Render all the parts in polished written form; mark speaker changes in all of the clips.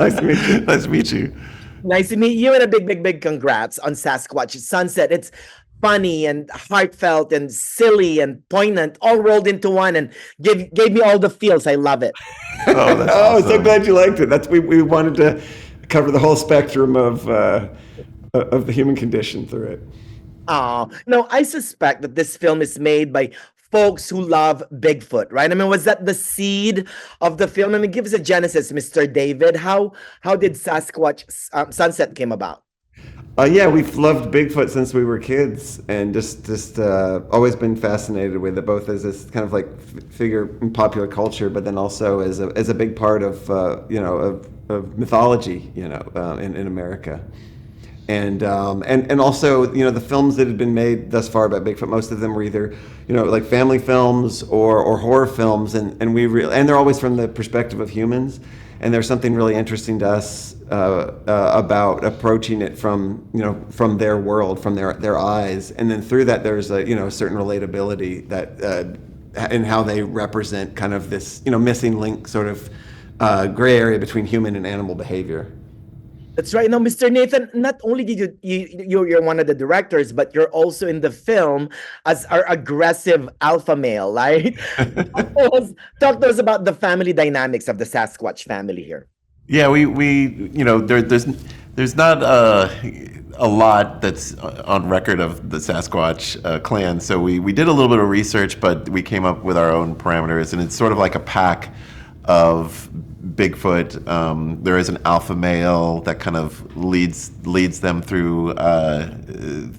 Speaker 1: Nice to meet you.
Speaker 2: Nice to meet you.
Speaker 3: Nice to meet you, and a big, big, big congrats on Sasquatch Sunset. It's funny and heartfelt and silly and poignant, all rolled into one, and gave me all the feels. I love it.
Speaker 2: Oh, that's
Speaker 1: Oh,
Speaker 2: awesome.
Speaker 1: so glad you liked it. We wanted to cover the whole spectrum of the human condition through it.
Speaker 3: Oh, no, I suspect that this film is made by folks who love Bigfoot, right? I mean, was that the seed of the film? I mean, give us a genesis, Mr. David. How did Sasquatch Sunset came about?
Speaker 1: Yeah, we've loved Bigfoot since we were kids, and just always been fascinated with it, both as this kind of like figure in popular culture, but then also as a big part of of mythology, in America. And also, the films that had been made thus far about Bigfoot, most of them were either, like family films or horror films, and they're always from the perspective of humans. And there's something really interesting to us about approaching it from their world, from their eyes, and then through that there's a certain relatability that in how they represent kind of this missing link, sort of gray area between human and animal behavior.
Speaker 3: That's right. Now, Mr. Nathan, not only did you're one of the directors, but you're also in the film as our aggressive alpha male, right? Talk to us about the family dynamics of the Sasquatch family here.
Speaker 2: Yeah, there's not a lot that's on record of the Sasquatch clan. So we did a little bit of research, but we came up with our own parameters, and it's sort of like a pack of Bigfoot. There is an alpha male that kind of leads them through the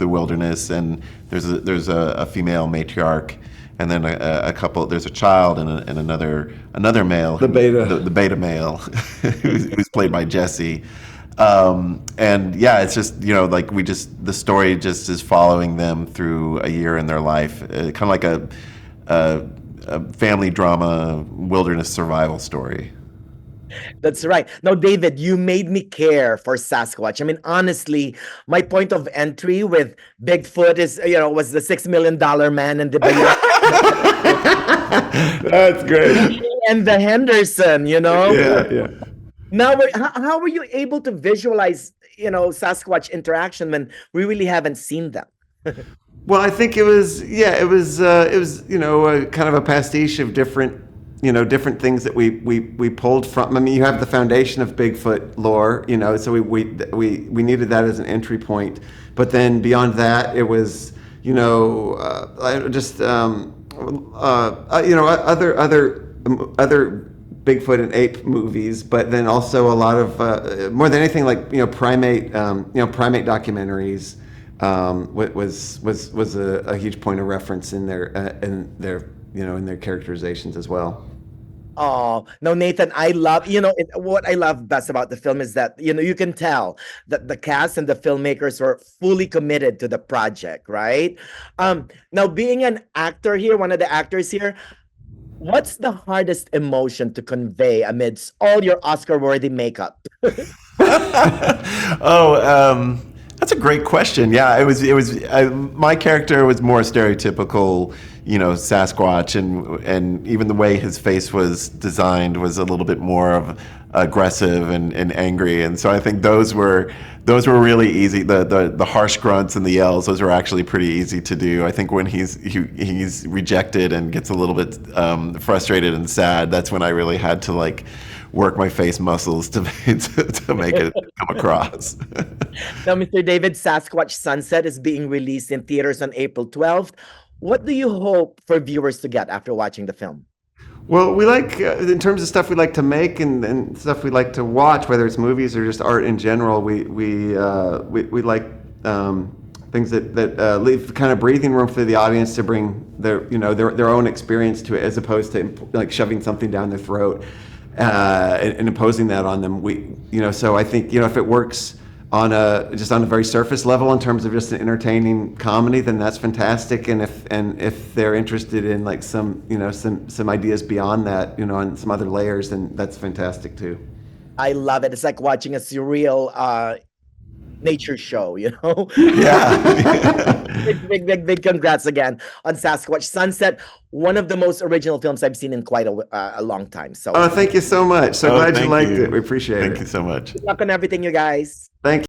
Speaker 2: wilderness, and there's a female matriarch, and then a couple. There's a child and another male,
Speaker 1: the beta,
Speaker 2: the beta male, who's played by Jesse. And yeah, it's just the story just is following them through a year in their life, kind of like a family drama, wilderness survival story.
Speaker 3: That's right. Now, David, you made me care for Sasquatch. I mean, honestly, my point of entry with Bigfoot is, was the $6 million man and the
Speaker 1: That's great.
Speaker 3: and the Henderson.
Speaker 1: Yeah.
Speaker 3: Now, how were you able to visualize, Sasquatch interaction when we really haven't seen them?
Speaker 1: Well, I think it was kind of a pastiche of different things that we pulled from. I mean, you have the foundation of Bigfoot lore, so we needed that as an entry point. But then beyond that, it was other Bigfoot and ape movies, but then also a lot of more than anything, like primate documentaries. Was a huge point of reference in their characterizations as well.
Speaker 3: Oh, no, Nathan, I love, what I love best about the film is that, you can tell that the cast and the filmmakers were fully committed to the project, right? Now, being an actor here, one of the actors here, what's the hardest emotion to convey amidst all your Oscar-worthy makeup?
Speaker 2: That's a great question. Yeah, my character was more stereotypical, Sasquatch, and even the way his face was designed was a little bit more of aggressive and angry. And so I think those were really easy. The harsh grunts and the yells, those were actually pretty easy to do. I think when he's rejected and gets a little bit frustrated and sad, that's when I really had to work my face muscles to make it come across.
Speaker 3: Now, Mr. David, Sasquatch Sunset is being released in theaters on April 12th. What do you hope for viewers to get after watching the film?
Speaker 1: Well, we like, in terms of stuff we like to make and stuff we like to watch, whether it's movies or just art in general, we like things that leave kind of breathing room for the audience to bring their own experience to it, as opposed to shoving something down their throat and imposing that on them. So I think if it works on a very surface level in terms of just an entertaining comedy, then that's fantastic. And if they're interested in some ideas beyond that, on some other layers, then that's fantastic too.
Speaker 3: I love it. It's like watching a surreal nature show, you know.
Speaker 2: Yeah.
Speaker 3: Big congrats again on Sasquatch Sunset, one of the most original films I've seen in quite a long time. So
Speaker 1: Oh, thank you so much. So
Speaker 2: Oh,
Speaker 1: glad you
Speaker 2: thank
Speaker 1: liked
Speaker 2: you.
Speaker 1: it. We appreciate
Speaker 2: Thank
Speaker 1: it.
Speaker 2: you so much.
Speaker 3: good luck on everything, you guys.
Speaker 1: Thank you.